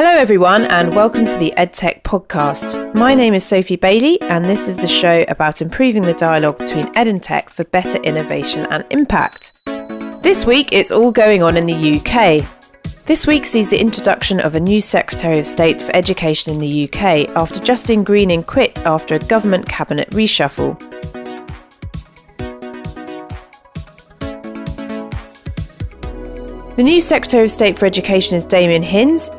Hello everyone and welcome to the Edtech Podcast. My name is Sophie Bailey and this is the show about improving the dialogue between ed and tech for better innovation and impact. This week it's all going on in the UK. This week sees the introduction of a new Secretary of State for Education in the UK after Justine Greening quit after a government cabinet reshuffle. The new Secretary of State for Education is Damien Hinds.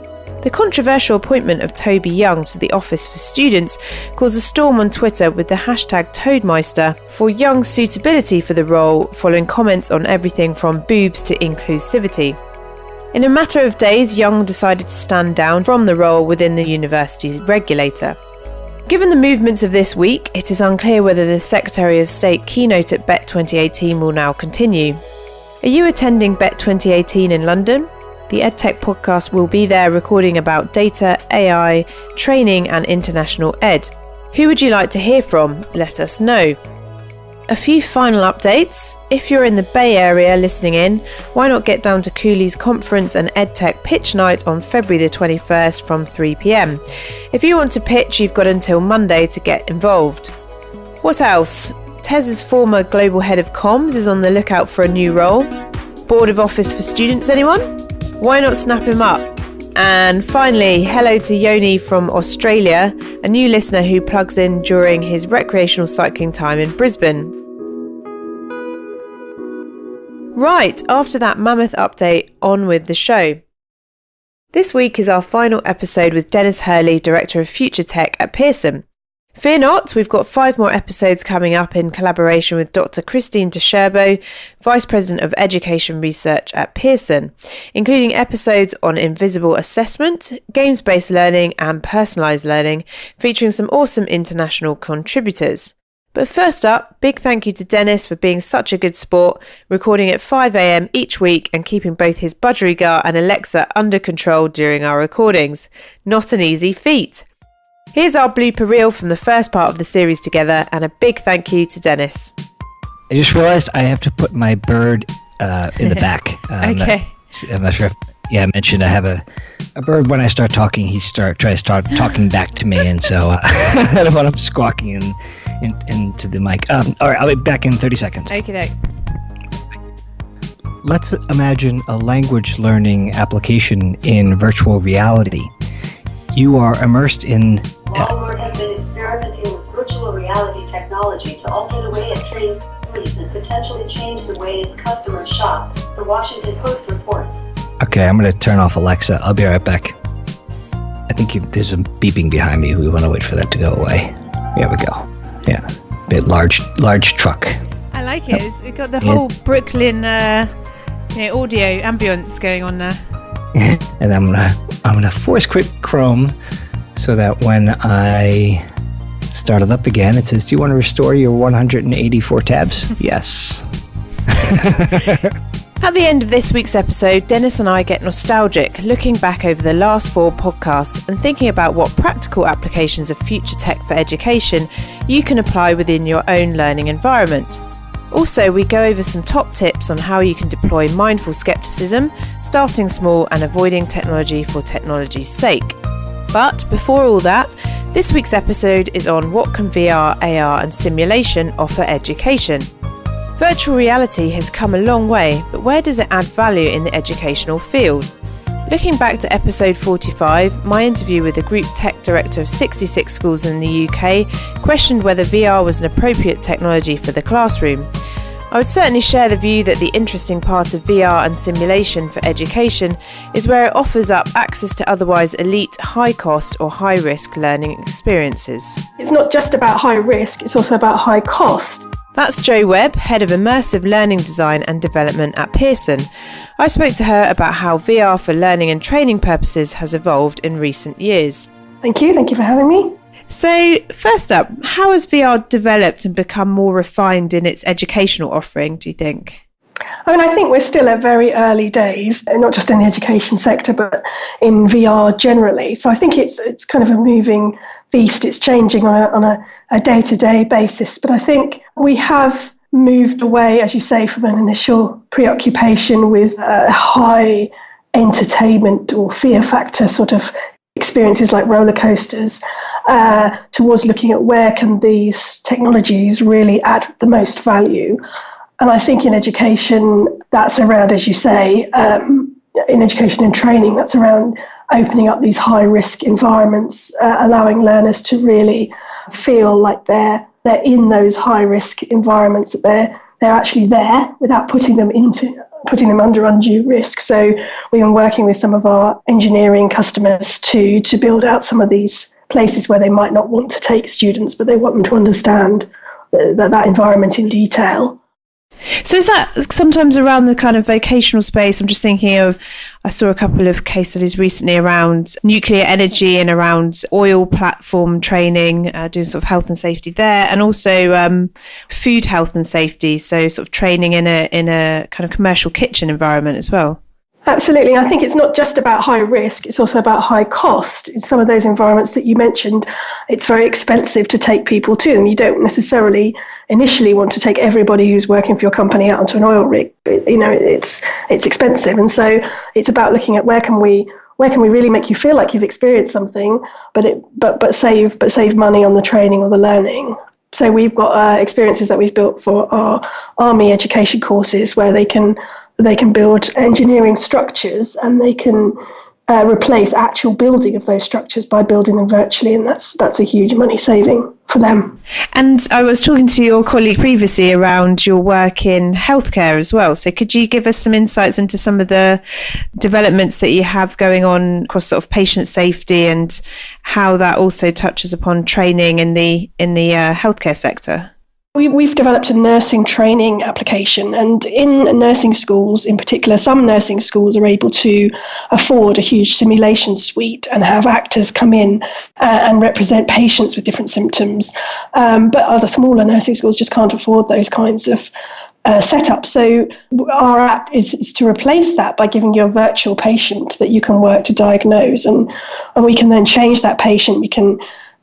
The controversial appointment of Toby Young to the Office for Students caused a storm on Twitter with the hashtag Toadmeister for Young's suitability for the role, following comments on everything from boobs to inclusivity. In a matter of days, Young decided to stand down from the role within the university's regulator. Given the movements of this week, it is unclear whether the Secretary of State keynote at BET 2018 will now continue. Are you attending BET 2018 in London? The Edtech Podcast will be there recording about data, AI, training and international ed. Who would you like to hear from? Let us know. A few final updates. If you're in the Bay Area listening in, why not get down to Cooley's Conference and Edtech Pitch Night on February the 21st from 3 p.m. If you want to pitch, you've got until Monday to get involved. What else? Tez's former Global Head of Comms is on the lookout for a new role. Board of Office for Students, anyone? Why not snap him up? And finally, hello to Yoni from Australia, a new listener who plugs in during his recreational cycling time in Brisbane. Right, after that mammoth update, on with the show. This week is our final episode with Dennis Hurley, Director of Future Tech at Pearson. Fear not, we've got 5 more episodes coming up in collaboration with Dr. Christine de Scherbo, Vice President of Education Research at Pearson, including episodes on invisible assessment, games-based learning and personalised learning, featuring some awesome international contributors. But first up, big thank you to Dennis for being such a good sport, recording at 5 a.m. each week and keeping both his budgerigar and Alexa under control during our recordings. Not an easy feat. Here's our blooper reel from the first part of the series together, and a big thank you to Dennis. I just realized I have to put my bird in the back. Okay. I'm not sure if I mentioned I have a bird. When I start talking, he tries to start talking back to me, and so I don't want him squawking into the mic. All right, I'll be back in 30 seconds. Okay. Let's imagine a language learning application in virtual reality. You are immersed in... Walmart has been experimenting with virtual reality technology to alter the way it trains employees and potentially change the way its customers shop, the Washington Post reports. Okay, I'm going to turn off Alexa. I'll be right back. I think there's some beeping behind me. We want to wait for that to go away. There we go. Yeah, bit large truck. I like it. It's got the whole Brooklyn audio ambience going on there. And I'm gonna force quit Chrome so that when I start it up again, it says, "Do you want to restore your 184 tabs?" Yes. At the end of this week's episode, Dennis and I get nostalgic, looking back over the last 4 podcasts and thinking about what practical applications of future tech for education you can apply within your own learning environment. Also, we go over some top tips on how you can deploy mindful skepticism, starting small and avoiding technology for technology's sake. But before all that, this week's episode is on what can VR, AR and simulation offer education. Virtual reality has come a long way, but where does it add value in the educational field? Looking back to episode 45, my interview with the Group Tech Director of 66 schools in the UK questioned whether VR was an appropriate technology for the classroom. I would certainly share the view that the interesting part of VR and simulation for education is where it offers up access to otherwise elite, high-cost or high-risk learning experiences. It's not just about high risk, it's also about high cost. That's Jo Webb, Head of Immersive Learning Design and Development at Pearson. I spoke to her about how VR for learning and training purposes has evolved in recent years. Thank you for having me. So, first up, how has VR developed and become more refined in its educational offering, do you think? I think we're still at very early days, not just in the education sector, but in VR generally. So I think it's kind of a moving feast. It's changing on a day-to-day basis. But I think we have moved away, as you say, from an initial preoccupation with high entertainment or fear factor sort of experiences like roller coasters, towards looking at where can these technologies really add the most value. And I think in education, that's around, as you say, in education and training, that's around opening up these high-risk environments, allowing learners to really feel like they're in those high-risk environments, that they're actually there without putting them under undue risk. So we've been working with some of our engineering customers to build out some of these places where they might not want to take students, but they want them to understand that environment in detail. So is that sometimes around the kind of vocational space? I'm just thinking of, I saw a couple of case studies recently around nuclear energy and around oil platform training, doing sort of health and safety there, and also food health and safety, so sort of training in a kind of commercial kitchen environment as well. Absolutely. I think it's not just about high risk, it's also about high cost. In some of those environments that you mentioned, it's very expensive to take people to them. You don't necessarily initially want to take everybody who's working for your company out onto an oil rig. It's expensive. And so it's about looking at where can we really make you feel like you've experienced something, but save money on the training or the learning. So we've got experiences that we've built for our army education courses where they can build engineering structures, and they can replace actual building of those structures by building them virtually, and that's a huge money saving for them. And I was talking to your colleague previously around your work in healthcare as well. So could you give us some insights into some of the developments that you have going on across sort of patient safety and how that also touches upon training in the healthcare sector? We've developed a nursing training application, and in nursing schools in particular, some nursing schools are able to afford a huge simulation suite and have actors come in and represent patients with different symptoms. But other smaller nursing schools just can't afford those kinds of setup. So our app is to replace that by giving you a virtual patient that you can work to diagnose, and we can then change that patient.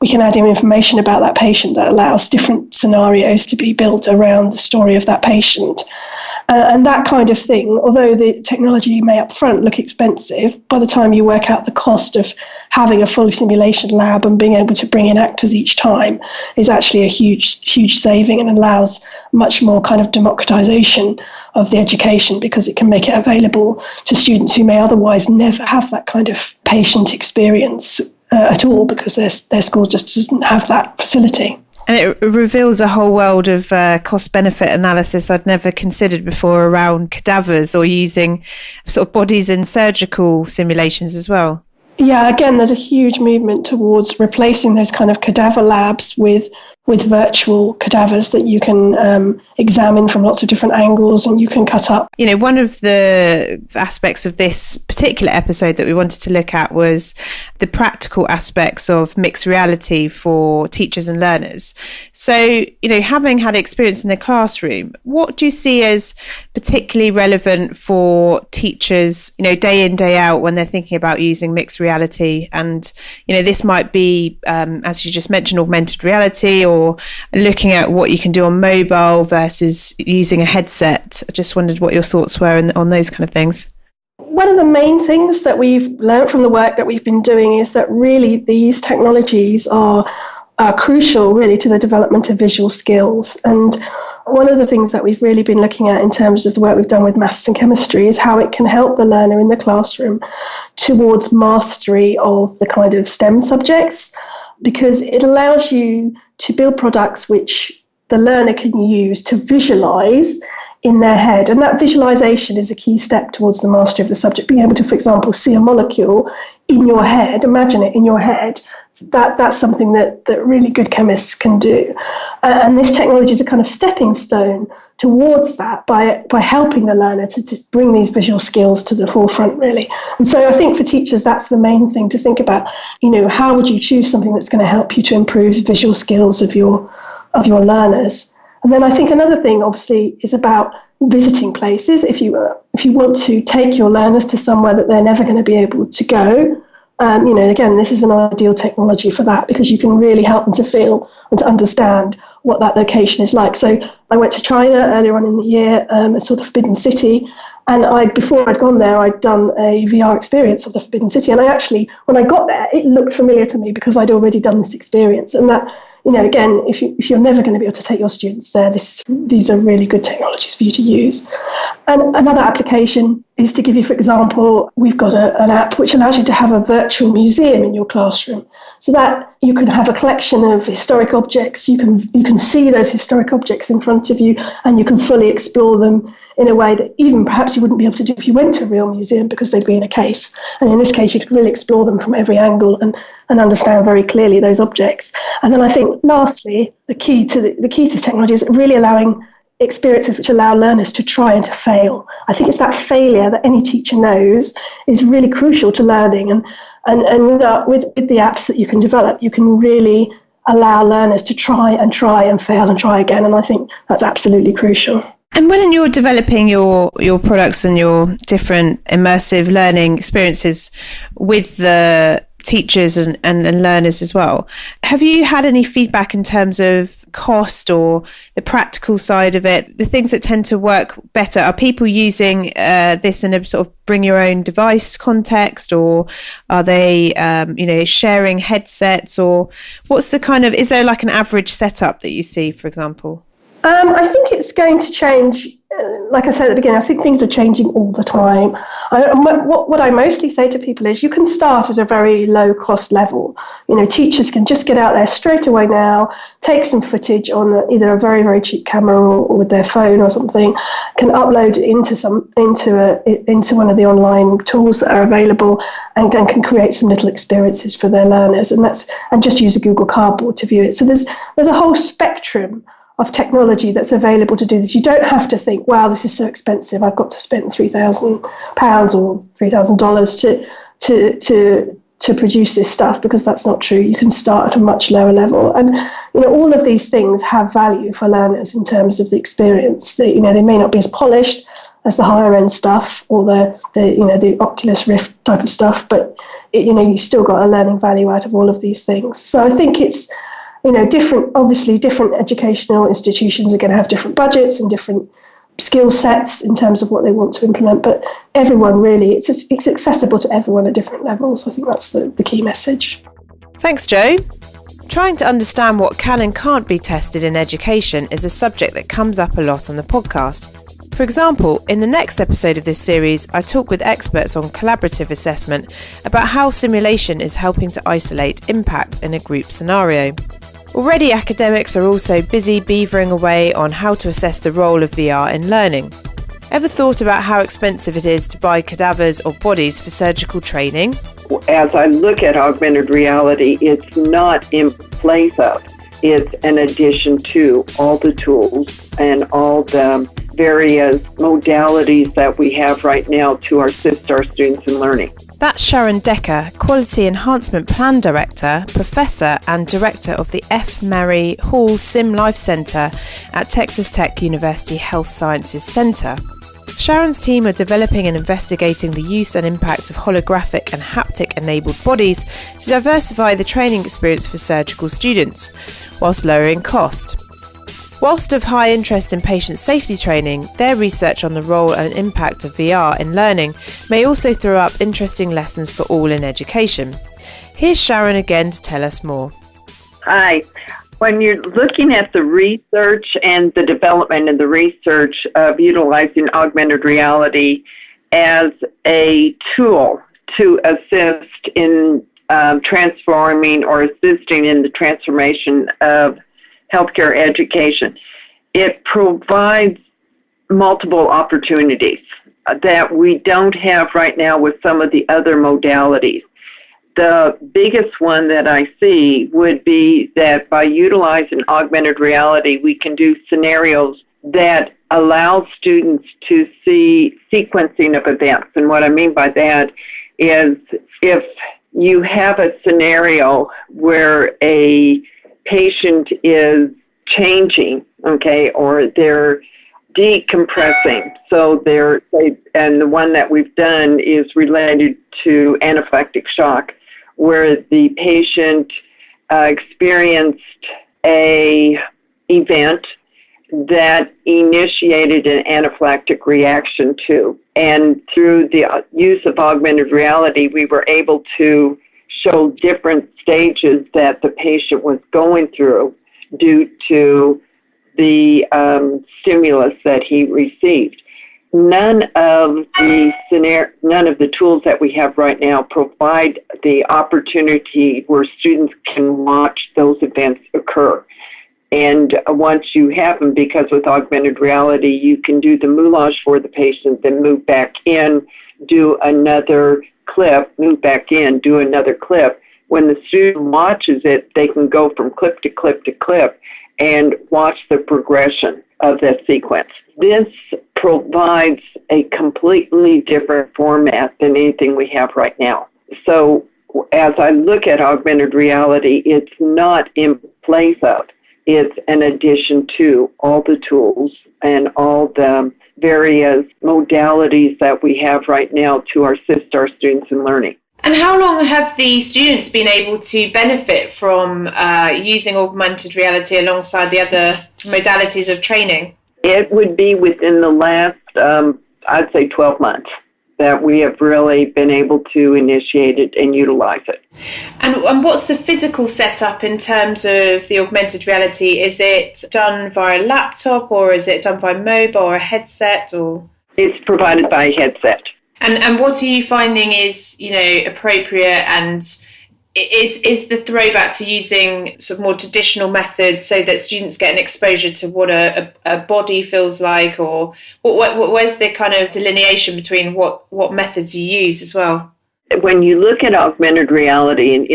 We can add in information about that patient that allows different scenarios to be built around the story of that patient. And that kind of thing, although the technology may up front look expensive, by the time you work out the cost of having a full simulation lab and being able to bring in actors each time is actually a huge saving, and allows much more kind of democratization of the education, because it can make it available to students who may otherwise never have that kind of patient experience at all, because their school just doesn't have that facility. And it reveals a whole world of cost-benefit analysis I'd never considered before around cadavers, or using sort of bodies in surgical simulations as well. Yeah, again, there's a huge movement towards replacing those kind of cadaver labs with virtual cadavers that you can examine from lots of different angles, and you can cut up. You know, one of the aspects of this particular episode that we wanted to look at was the practical aspects of mixed reality for teachers and learners. So, you know, having had experience in the classroom, what do you see as particularly relevant for teachers, you know, day in, day out, when they're thinking about using mixed reality? And, you know, this might be, as you just mentioned, augmented reality, or looking at what you can do on mobile versus using a headset. I just wondered what your thoughts were on those kind of things. One of the main things that we've learned from the work that we've been doing is that really these technologies are crucial really to the development of visual skills. And one of the things that we've really been looking at in terms of the work we've done with maths and chemistry is how it can help the learner in the classroom towards mastery of the kind of STEM subjects, because it allows you to build products which the learner can use to visualize in their head. And that visualization is a key step towards the mastery of the subject. Being able to, for example, see a molecule in your head, imagine it in your head, that's something that really good chemists can do. And this technology is a kind of stepping stone towards that by helping the learner to bring these visual skills to the forefront, really. And so I think for teachers, that's the main thing to think about. You know, how would you choose something that's going to help you to improve visual skills of your learners? And then I think another thing, obviously, is about visiting places. If you want to take your learners to somewhere that they're never going to be able to go, again, this is an ideal technology for that, because you can really help them to feel and to understand what that location is like. So I went to China earlier on in the year, a sort of Forbidden City, and before I'd gone there, I'd done a VR experience of the Forbidden City, and I actually, when I got there, it looked familiar to me because I'd already done this experience. And that, again, if you're never going to be able to take your students there, these are really good technologies for you to use. And another application is to give you, for example, we've got an app which allows you to have a virtual museum in your classroom, so that you can have a collection of historic objects. You can see those historic objects in front of you, and you can fully explore them in a way that even perhaps you wouldn't be able to do if you went to a real museum, because they'd be in a case. And in this case, you could really explore them from every angle and understand very clearly those objects. And then I think, lastly, the key to technology is really allowing experiences which allow learners to try and to fail. I think it's that failure that any teacher knows is really crucial to learning. And with the apps that you can develop, you can really allow learners to try and fail and try again. And I think that's absolutely crucial. And when you're developing your products and your different immersive learning experiences with the teachers and learners as well, have you had any feedback in terms of cost or the practical side of it, the things that tend to work better? Are people using this in a sort of bring your own device context, or are they sharing headsets, or what's the kind of, is there like an average setup that you see, for example? I think it's going to change. Like I said at the beginning, I think things are changing all the time. What I mostly say to people is you can start at a very low cost level. Teachers can just get out there straight away now, take some footage on either a very, very cheap camera or with their phone or something, can upload it into one of the online tools that are available, and then can create some little experiences for their learners, and just use a Google Cardboard to view it. So there's a whole spectrum of technology that's available to do this. You don't have to think, wow, this is so expensive, I've got to spend £3,000 or $3,000 to produce this stuff, because that's not true. You can start at a much lower level. And all of these things have value for learners in terms of the experience. They may not be as polished as the higher end stuff or the Oculus Rift type of stuff, but you still got a learning value out of all of these things. So I think it's different educational institutions are going to have different budgets and different skill sets in terms of what they want to implement, but everyone really, it's accessible to everyone at different levels. I think that's the key message. Thanks, Jo. Trying to understand what can and can't be tested in education is a subject that comes up a lot on the podcast. For example, in the next episode of this series, I talk with experts on collaborative assessment about how simulation is helping to isolate impact in a group scenario. Already, academics are also busy beavering away on how to assess the role of VR in learning. Ever thought about how expensive it is to buy cadavers or bodies for surgical training? As I look at augmented reality, it's not in place of, it's an addition to all the tools and all the various modalities that we have right now to assist our students in learning. That's Sharon Decker, Quality Enhancement Plan Director, Professor and Director of the F. Mary Hall Sim Life Centre at Texas Tech University Health Sciences Centre. Sharon's team are developing and investigating the use and impact of holographic and haptic-enabled bodies to diversify the training experience for surgical students, whilst lowering cost. Whilst of high interest in patient safety training, their research on the role and impact of VR in learning may also throw up interesting lessons for all in education. Here's Sharon again to tell us more. Hi. When you're looking at the research and the development and the research of utilizing augmented reality as a tool to assist in transforming or assisting in the transformation of healthcare education, it provides multiple opportunities that we don't have right now with some of the other modalities. The biggest one that I see would be that by utilizing augmented reality, we can do scenarios that allow students to see sequencing of events. And what I mean by that is if you have a scenario where a patient is changing, or they're decompressing. So and the one that we've done is related to anaphylactic shock, where the patient experienced a event that initiated an anaphylactic reaction to. And through the use of augmented reality, we were able to show different stages that the patient was going through due to the stimulus that he received. None of the tools that we have right now provide the opportunity where students can watch those events occur. And once you have them, because with augmented reality, you can do the moulage for the patient, then move back in, do another clip, move back in, do another clip. When the student watches it, they can go from clip to clip to clip and watch the progression of that sequence. This provides a completely different format than anything we have right now. So as I look at augmented reality, it's not in place of, it's an addition to all the tools and all the various modalities that we have right now to assist our students in learning. And how long have the students been able to benefit from using augmented reality alongside the other modalities of training? It would be within the last, I'd say 12 months that we have really been able to initiate it and utilize it. And what's the physical setup in terms of the augmented reality? Is it done via laptop, or is it done via mobile or a headset? Or it's provided by a headset. And what are you finding is, appropriate, and is the throwback to using sort of more traditional methods so that students get an exposure to what a body feels like, or where's the kind of delineation between what methods you use as well? When you look at augmented reality, and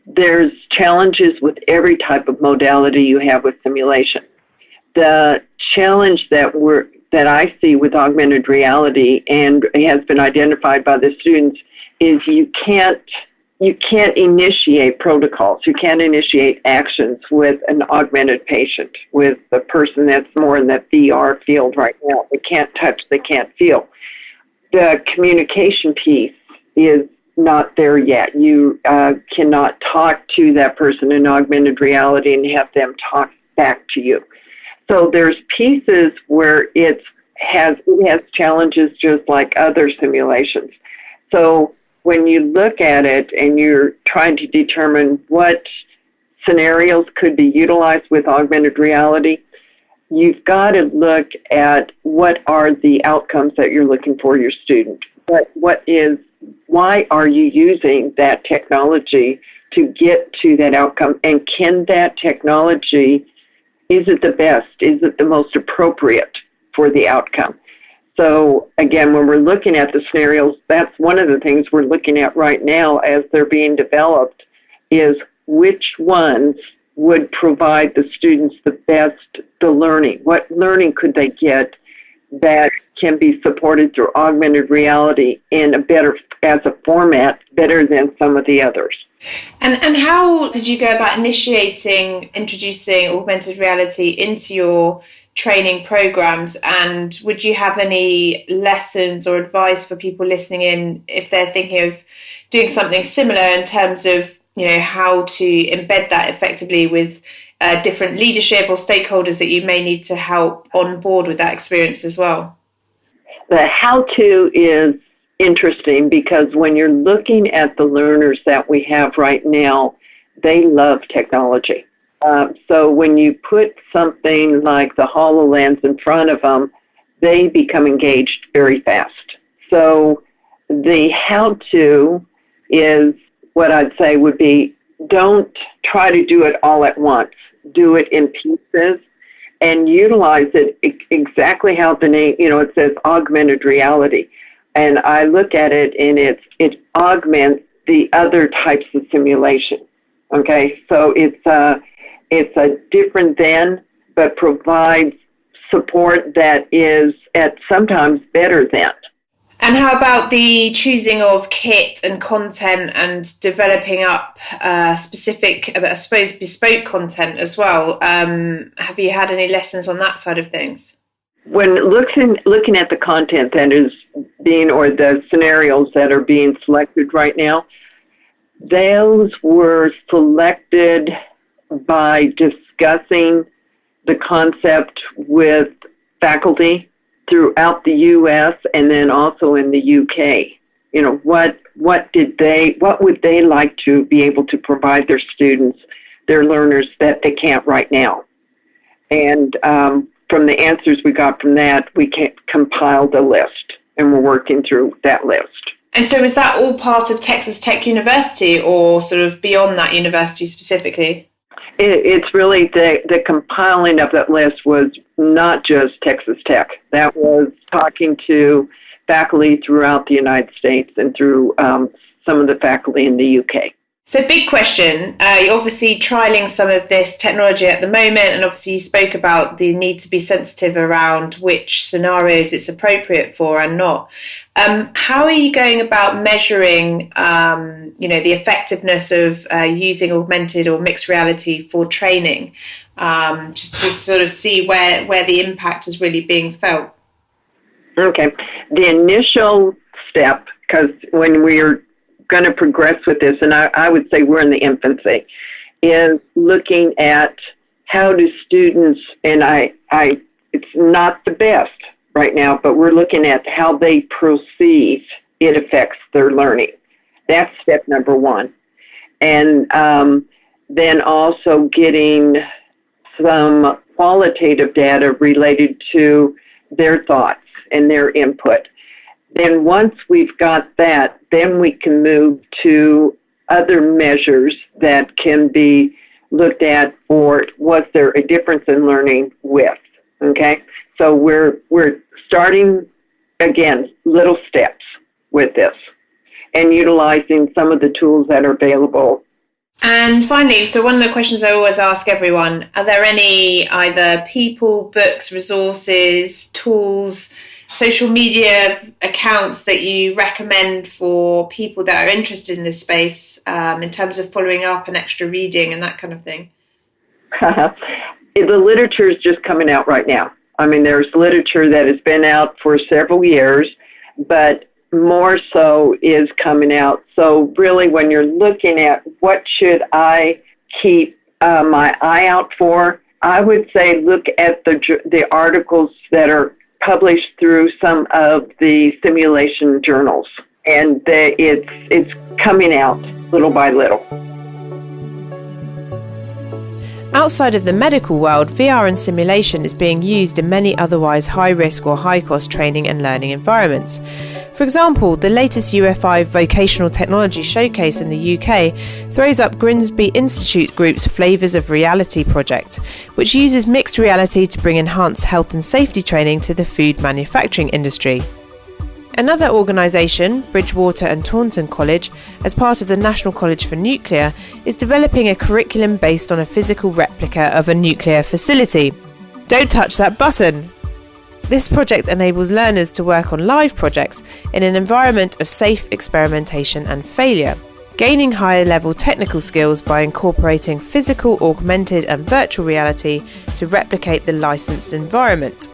there's challenges with every type of modality you have with simulation. The challenge that I see with augmented reality, and has been identified by the students, is you can't initiate protocols. You can't initiate actions with an augmented patient, with a person that's more in the VR field right now. They can't touch, they can't feel. The communication piece is not there yet. You cannot talk to that person in augmented reality and have them talk back to you. So there's pieces where it has challenges just like other simulations. So when you look at it and you're trying to determine what scenarios could be utilized with augmented reality, you've got to look at what are the outcomes that you're looking for your student. Why are you using that technology to get to that outcome? And can that technology, is it the best? Is it the most appropriate for the outcome? So again, when we're looking at the scenarios, that's one of the things we're looking at right now as they're being developed, is which ones would provide the students the learning. What learning could they get that can be supported through augmented reality as a format better than some of the others? And how did you go about introducing augmented reality into your training programs, and would you have any lessons or advice for people listening in if they're thinking of doing something similar in terms of how to embed that effectively with different leadership or stakeholders that you may need to help on board with that experience as well? The how-to is interesting because when you're looking at the learners that we have right now, they love technology. So when you put something like the HoloLens in front of them, they become engaged very fast. So the how-to is what I'd say would be, don't try to do it all at once. Do it in pieces and utilize it exactly how the name, it says augmented reality. And I look at it and it augments the other types of simulation. Okay, so it's a different than, but provides support that is at sometimes better than. And how about the choosing of kit and content and developing up specific, I suppose, bespoke content as well? Have you had any lessons on that side of things? When looking at the content that is being, or the scenarios that are being selected right now, those were selected by discussing the concept with faculty throughout the U.S. and then also in the U.K. You know, what would they like to be able to provide their students, their learners, that they can't right now? And from the answers we got from that, we compiled a list, and we're working through that list. And so is that all part of Texas Tech University or sort of beyond that university specifically? It's really the compiling of that list was not just Texas Tech. That was talking to faculty throughout the United States and through some of the faculty in the UK. So big question, you're obviously trialling some of this technology at the moment, and obviously you spoke about the need to be sensitive around which scenarios it's appropriate for and not. How are you going about measuring, the effectiveness of using augmented or mixed reality for training, just to sort of see where the impact is really being felt? Okay. The initial step, because when we're going to progress with this, and I would say we're in the infancy, is looking at how do students, and it's not the best right now, but we're looking at how they perceive it affects their learning. That's step number one. And then also getting some qualitative data related to their thoughts and their input. Then once we've got that, then we can move to other measures that can be looked at for was there a difference in learning with, okay? So we're starting, again, little steps with this and utilizing some of the tools that are available. And finally, so one of the questions I always ask everyone, are there any either people, books, resources, tools, social media accounts that you recommend for people that are interested in this space in terms of following up and extra reading and that kind of thing? The literature is just coming out right now. I mean, there's literature that has been out for several years, but more so is coming out. So really, when you're looking at what should I keep my eye out for, I would say look at the articles that are published through some of the simulation journals, and it's coming out little by little. Outside of the medical world, VR and simulation is being used in many otherwise high-risk or high-cost training and learning environments. For example, the latest UFI Vocational Technology Showcase in the UK throws up Grimsby Institute Group's Flavours of Reality project, which uses mixed reality to bring enhanced health and safety training to the food manufacturing industry. Another organisation, Bridgewater and Taunton College, as part of the National College for Nuclear, is developing a curriculum based on a physical replica of a nuclear facility. Don't touch that button! This project enables learners to work on live projects in an environment of safe experimentation and failure, gaining higher level technical skills by incorporating physical, augmented and virtual reality to replicate the licensed environment.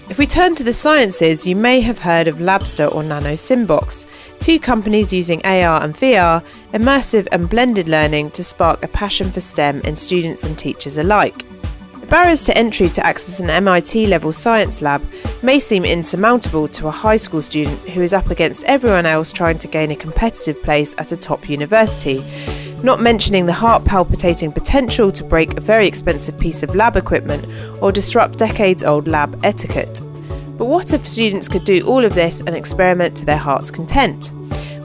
If we turn to the sciences, you may have heard of Labster or NanoSymbox, two companies using AR and VR, immersive and blended learning to spark a passion for STEM in students and teachers alike. The barriers to entry to access an MIT-level science lab may seem insurmountable to a high school student who is up against everyone else trying to gain a competitive place at a top university, not mentioning the heart-palpitating potential to break a very expensive piece of lab equipment or disrupt decades-old lab etiquette. But what if students could do all of this and experiment to their heart's content?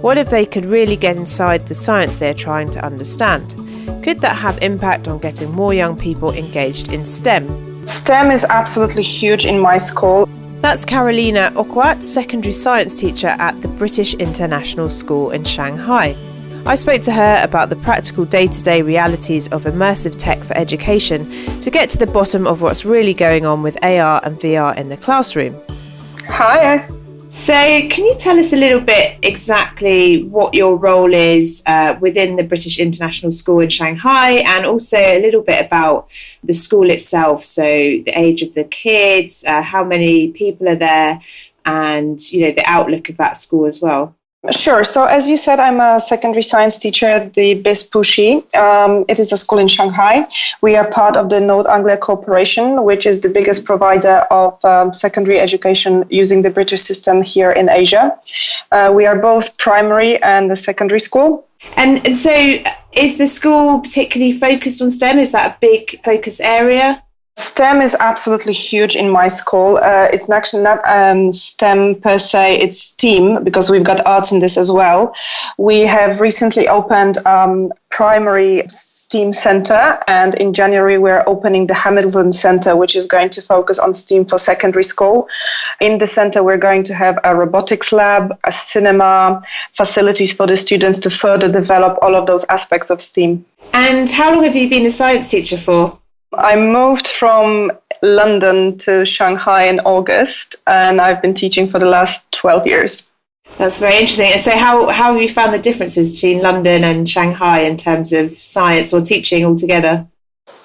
What if they could really get inside the science they're trying to understand? Could that have impact on getting more young people engaged in STEM? STEM is absolutely huge in my school. That's Carolina Okwat, secondary science teacher at the British International School in Shanghai. I spoke to her about the practical day-to-day realities of immersive tech for education to get to the bottom of what's really going on with AR and VR in the classroom. Hi. So can you tell us a little bit exactly what your role is within the British International School in Shanghai, and also a little bit about the school itself, so the age of the kids, how many people are there, and the outlook of that school as well? Sure. So as you said, I'm a secondary science teacher at the BIS Puxi. It is a school in Shanghai. We are part of the North Anglia Corporation, which is the biggest provider of secondary education using the British system here in Asia. We are both primary and a secondary school. And so is the school particularly focused on STEM? Is that a big focus area? STEM is absolutely huge in my school. It's actually not STEM per se, it's STEAM, because we've got arts in this as well. We have recently opened primary STEAM center, and in January we're opening the Hamilton Center, which is going to focus on STEAM for secondary school. In the center we're going to have a robotics lab, a cinema, facilities for the students to further develop all of those aspects of STEAM. And how long have you been a science teacher for? I moved from London to Shanghai in August, and I've been teaching for the last 12 years. That's very interesting. And so how have you found the differences between London and Shanghai in terms of science or teaching altogether?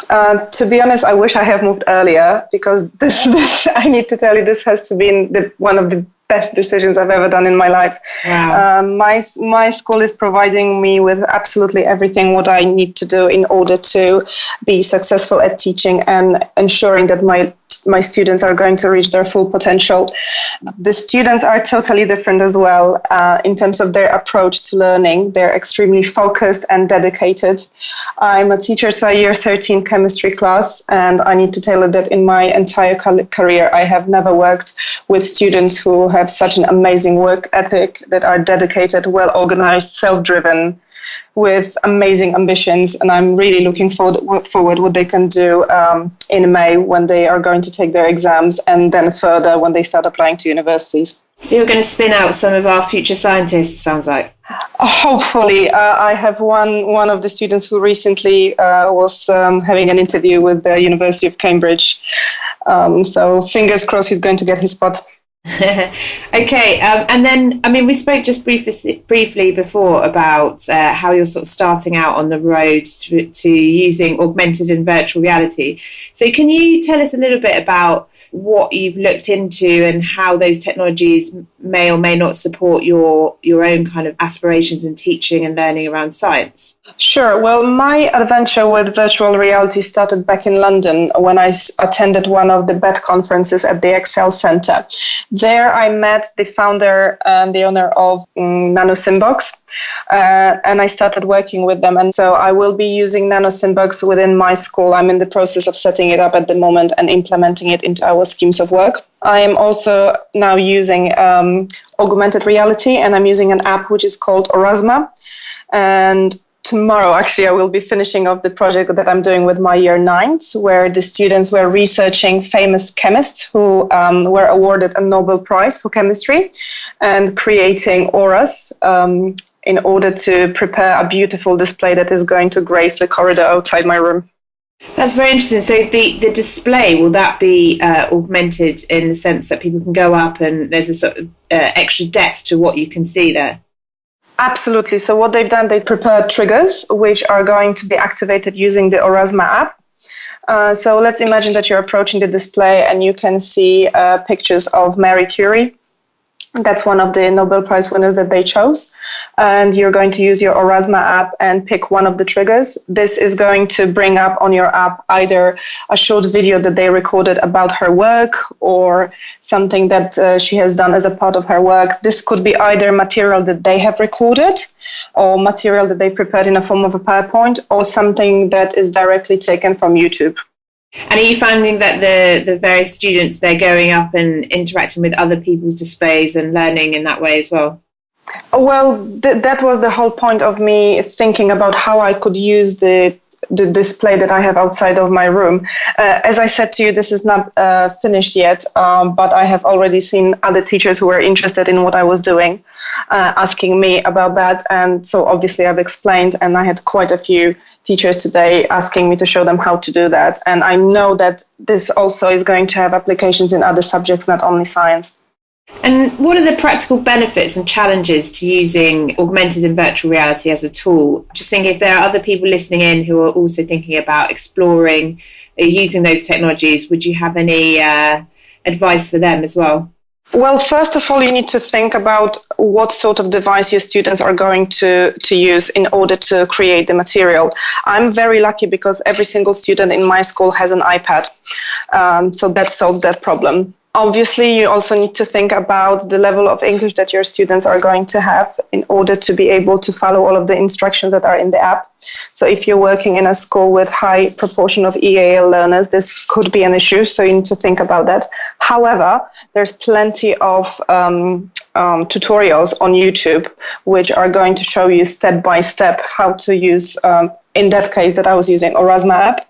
To be honest, I wish I had moved earlier, because this I need to tell you, this has to be one of the best decisions I've ever done in my life. Wow. My school is providing me with absolutely everything what I need to do in order to be successful at teaching and ensuring that my students are going to reach their full potential. The students are totally different as well in terms of their approach to learning. They're extremely focused and dedicated. I'm a teacher to a year 13 chemistry class, and I need to tell you that in my entire career I have never worked with students who have such an amazing work ethic, that are dedicated, well organized, self-driven, with amazing ambitions. And I'm really looking forward what they can do in May, when they are going to take their exams, and then further when they start applying to universities. So you're going to spin out some of our future scientists, sounds like. Hopefully. I have one of the students who recently was having an interview with the University of Cambridge. So fingers crossed he's going to get his spot. Okay, and then, I mean, we spoke just briefly before about how you're sort of starting out on the road to using augmented and virtual reality. So can you tell us a little bit about what you've looked into and how those technologies may or may not support your own kind of aspirations in teaching and learning around science? Sure. Well, my adventure with virtual reality started back in London when I attended one of the BET conferences at the Excel Center. There I met the founder and the owner of NanoSymbox, and I started working with them. And so I will be using NanoSymbox within my school. I'm in the process of setting it up at the moment and implementing it into our schemes of work. I am also now using augmented reality, and I'm using an app which is called Orasma. And tomorrow, actually, I will be finishing off the project that I'm doing with my year 9s, where the students were researching famous chemists who were awarded a Nobel Prize for chemistry, and creating auras in order to prepare a beautiful display that is going to grace the corridor outside my room. That's very interesting. So the display, will that be augmented in the sense that people can go up and there's a sort of extra depth to what you can see there? Absolutely. So what they've done, they prepared triggers which are going to be activated using the Orasma app. So let's imagine that you're approaching the display and you can see pictures of Marie Curie. That's one of the Nobel Prize winners that they chose. And you're going to use your Orasma app and pick one of the triggers. This is going to bring up on your app either a short video that they recorded about her work, or something that she has done as a part of her work. This could be either material that they have recorded, or material that they prepared in a form of a PowerPoint, or something that is directly taken from YouTube. And are you finding that the various students, they're going up and interacting with other people's displays and learning in that way as well? Well, that was the whole point of me thinking about how I could use the display that I have outside of my room. As I said to you, this is not finished yet, but I have already seen other teachers who were interested in what I was doing, asking me about that. And so obviously I've explained, and I had quite a few teachers today asking me to show them how to do that. And I know that this also is going to have applications in other subjects, not only science. And what are the practical benefits and challenges to using augmented and virtual reality as a tool? Just thinking, if there are other people listening in who are also thinking about exploring using those technologies, would you have any advice for them as well? Well, first of all, you need to think about what sort of device your students are going to use in order to create the material. I'm very lucky because every single student in my school has an iPad, so that solves that problem. Obviously, you also need to think about the level of English that your students are going to have in order to be able to follow all of the instructions that are in the app. So if you're working in a school with high proportion of EAL learners, this could be an issue, so you need to think about that. However, there's plenty of tutorials on YouTube which are going to show you step by step how to use, in that case that I was using, Orasma app.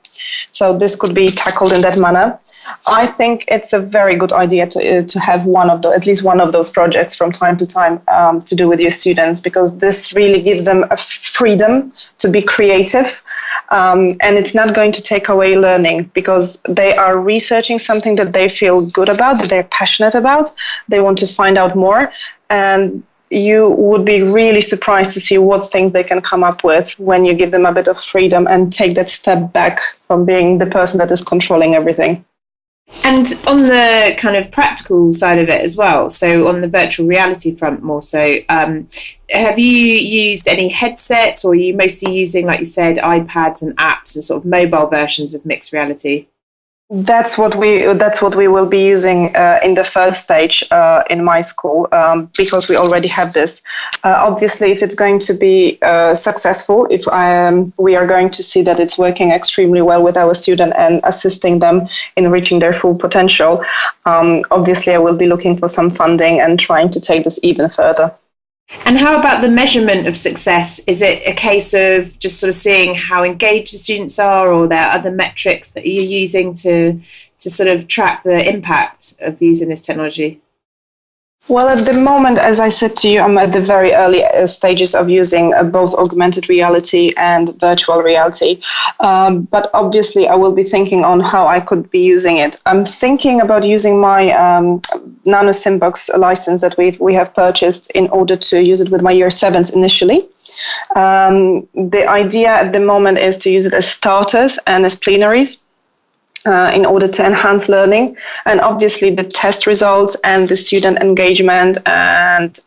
So this could be tackled in that manner. I think it's a very good idea to have at least one of those projects from time to time to do with your students, because this really gives them a freedom to be creative, and it's not going to take away learning because they are researching something that they feel good about, that they're passionate about, they want to find out more, and you would be really surprised to see what things they can come up with when you give them a bit of freedom and take that step back from being the person that is controlling everything. And on the kind of practical side of it as well, so on the virtual reality front more so, have you used any headsets, or are you mostly using, like you said, iPads and apps and sort of mobile versions of mixed reality? That's what we will be using in the first stage in my school, because we already have this. Obviously, if it's going to be successful, if we are going to see that it's working extremely well with our student and assisting them in reaching their full potential, obviously I will be looking for some funding and trying to take this even further. And how about the measurement of success? Is it a case of just sort of seeing how engaged the students are, or there are other metrics that you're using to sort of track the impact of using this technology? Well, at the moment, as I said to you, I'm at the very early stages of using both augmented reality and virtual reality. But obviously, I will be thinking on how I could be using it. I'm thinking about using my Nano Simbox license that we have purchased in order to use it with my year 7s initially. The idea at the moment is to use it as starters and as plenaries, in order to enhance learning, and obviously the test results and the student engagement and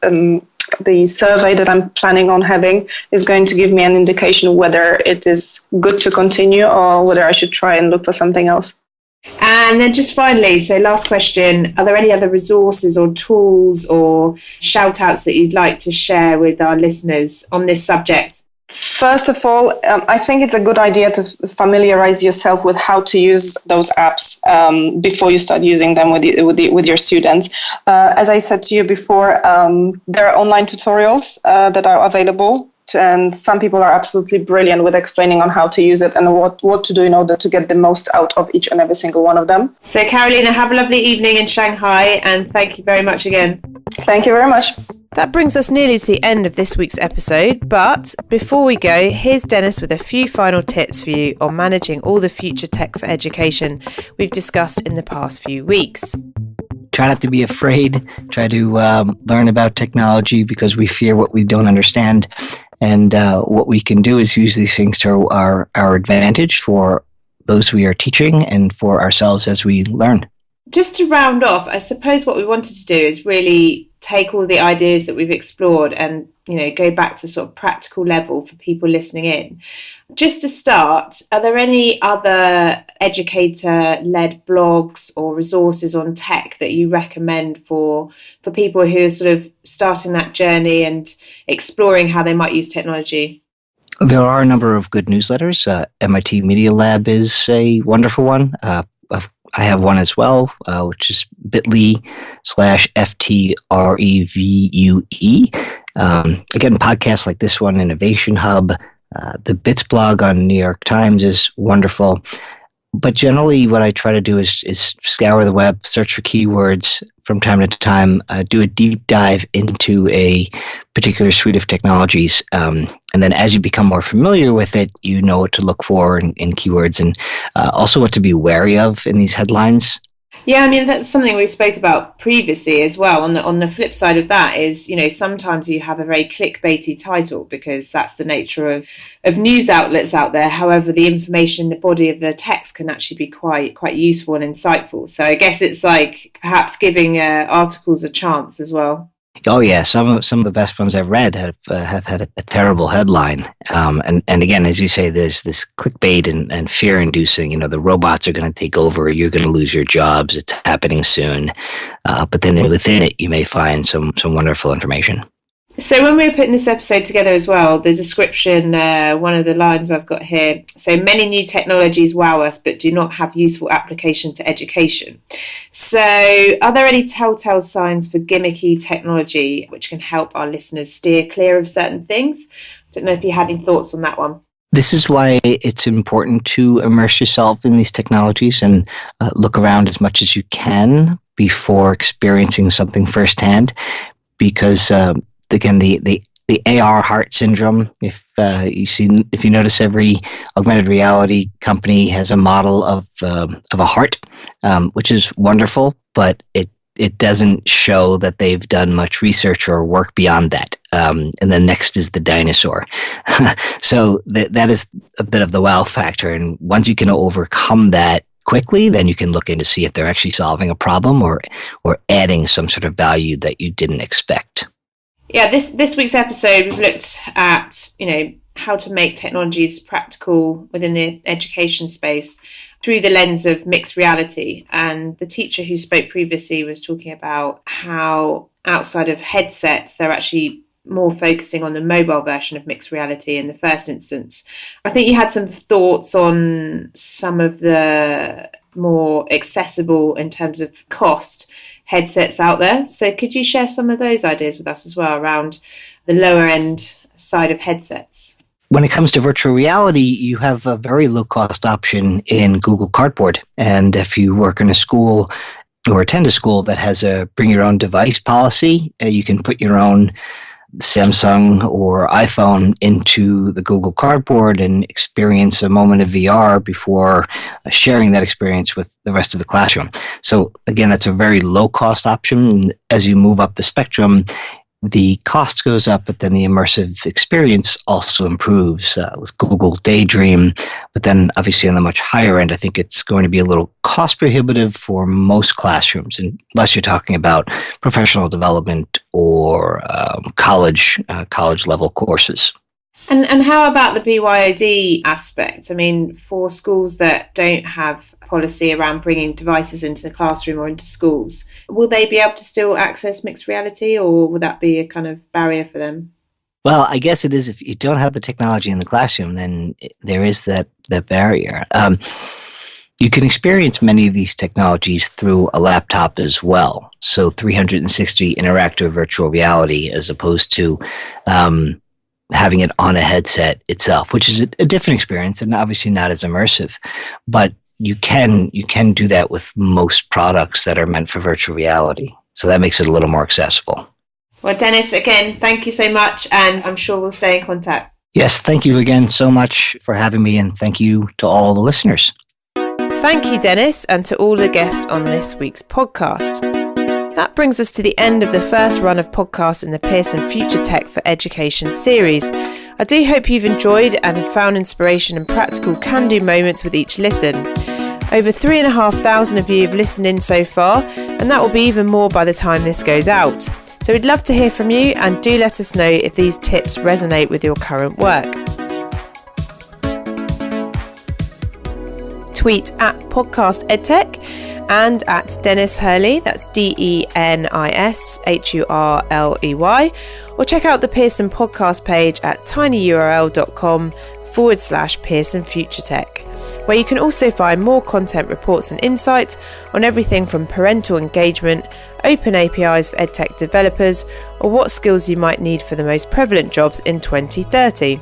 the survey that I'm planning on having is going to give me an indication whether it is good to continue or whether I should try and look for something else. And then just finally, so last question, are there any other resources or tools or shout outs that you'd like to share with our listeners on this subject? First of all, I think it's a good idea to familiarize yourself with how to use those apps before you start using them with your students. As I said to you before, there are online tutorials that are available, and some people are absolutely brilliant with explaining on how to use it and what to do in order to get the most out of each and every single one of them. So Carolina, have a lovely evening in Shanghai, and thank you very much again. Thank you very much. That brings us nearly to the end of this week's episode, but before we go, here's Dennis with a few final tips for you on managing all the future tech for education we've discussed in the past few weeks. Try not to be afraid. Try to learn about technology because we fear what we don't understand. And what we can do is use these things to our advantage for those we are teaching and for ourselves as we learn. Just to round off, I suppose what we wanted to do is really take all the ideas that we've explored and, go back to sort of practical level for people listening in. Just to start, are there any other educator-led blogs or resources on tech that you recommend for people who are sort of starting that journey and exploring how they might use technology? There are a number of good newsletters. MIT Media Lab is a wonderful one. I have one as well, which is bit.ly/FTREVUE. Again, podcasts like this one, Innovation Hub, the Bits blog on New York Times is wonderful. But generally, what I try to do is scour the web, search for keywords from time to time, do a deep dive into a particular suite of technologies. And then as you become more familiar with it, you know what to look for in keywords and also what to be wary of in these headlines. Yeah, I mean, that's something we spoke about previously as well. On the flip side of that is, sometimes you have a very clickbaity title because that's the nature of news outlets out there. However, the information in the body of the text can actually be quite useful and insightful. So I guess it's like perhaps giving articles a chance as well. Oh yeah, some of the best ones I've read have had a terrible headline, and again, as you say, there's this clickbait and fear-inducing. The robots are going to take over. You're going to lose your jobs. It's happening soon, but then within it, you may find some wonderful information. So when we were putting this episode together as well, the description, one of the lines I've got here, so many new technologies wow us, but do not have useful application to education. So are there any telltale signs for gimmicky technology which can help our listeners steer clear of certain things? I don't know if you had any thoughts on that one. This is why it's important to immerse yourself in these technologies and look around as much as you can before experiencing something firsthand, because again, the AR heart syndrome. If you notice, every augmented reality company has a model of a heart, which is wonderful, but it doesn't show that they've done much research or work beyond that. And then next is the dinosaur. So that is a bit of the wow factor. And once you can overcome that quickly, then you can look in to see if they're actually solving a problem or adding some sort of value that you didn't expect. Yeah, this week's episode, we've looked at, how to make technologies practical within the education space through the lens of mixed reality. And the teacher who spoke previously was talking about how outside of headsets, they're actually more focusing on the mobile version of mixed reality in the first instance. I think you had some thoughts on some of the more accessible in terms of cost headsets out there. So could you share some of those ideas with us as well around the lower end side of headsets? When it comes to virtual reality, you have a very low cost option in Google Cardboard. And if you work in a school or attend a school that has a bring your own device policy, you can put your own Samsung or iPhone into the Google Cardboard and experience a moment of VR before sharing that experience with the rest of the classroom. So again, that's a very low cost option. As you move up the spectrum, the cost goes up, but then the immersive experience also improves with Google Daydream. But then obviously on the much higher end, I think it's going to be a little cost prohibitive for most classrooms, unless you're talking about professional development or college level courses. And how about the BYOD aspect? I mean, for schools that don't have policy around bringing devices into the classroom or into schools, will they be able to still access mixed reality, or would that be a kind of barrier for them? Well, I guess it is. If you don't have the technology in the classroom, then there is that barrier. You can experience many of these technologies through a laptop as well. So 360 interactive virtual reality as opposed to having it on a headset itself, which is a different experience and obviously not as immersive. But you can do that with most products that are meant for virtual reality. So that makes it a little more accessible. Well, Dennis, again, thank you so much, and I'm sure we'll stay in contact. Yes, thank you again so much for having me, and thank you to all the listeners. Thank you, Dennis, and to all the guests on this week's podcast. That brings us to the end of the first run of podcasts in the Pearson Future Tech for Education series. I do hope you've enjoyed and have found inspiration and practical can-do moments with each listen. Over 3,500 of you have listened in so far, and that will be even more by the time this goes out. So we'd love to hear from you, and do let us know if these tips resonate with your current work. Tweet at Podcast Edtech and at Dennis Hurley, that's DENISHURLEY, or check out the Pearson Podcast page at tinyurl.com/Pearson Future Tech, where you can also find more content, reports and insights on everything from parental engagement, open APIs for EdTech developers, or what skills you might need for the most prevalent jobs in 2030.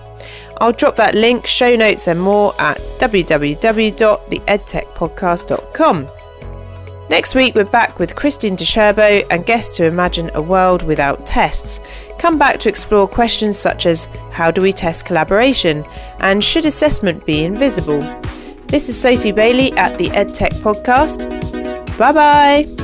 I'll drop that link, show notes and more at www.theedtechpodcast.com. Next week, we're back with Christine DeSherbo and guests to imagine a world without tests. Come back to explore questions such as how do we test collaboration and should assessment be invisible? This is Sophie Bailey at the Edtech Podcast. Bye bye.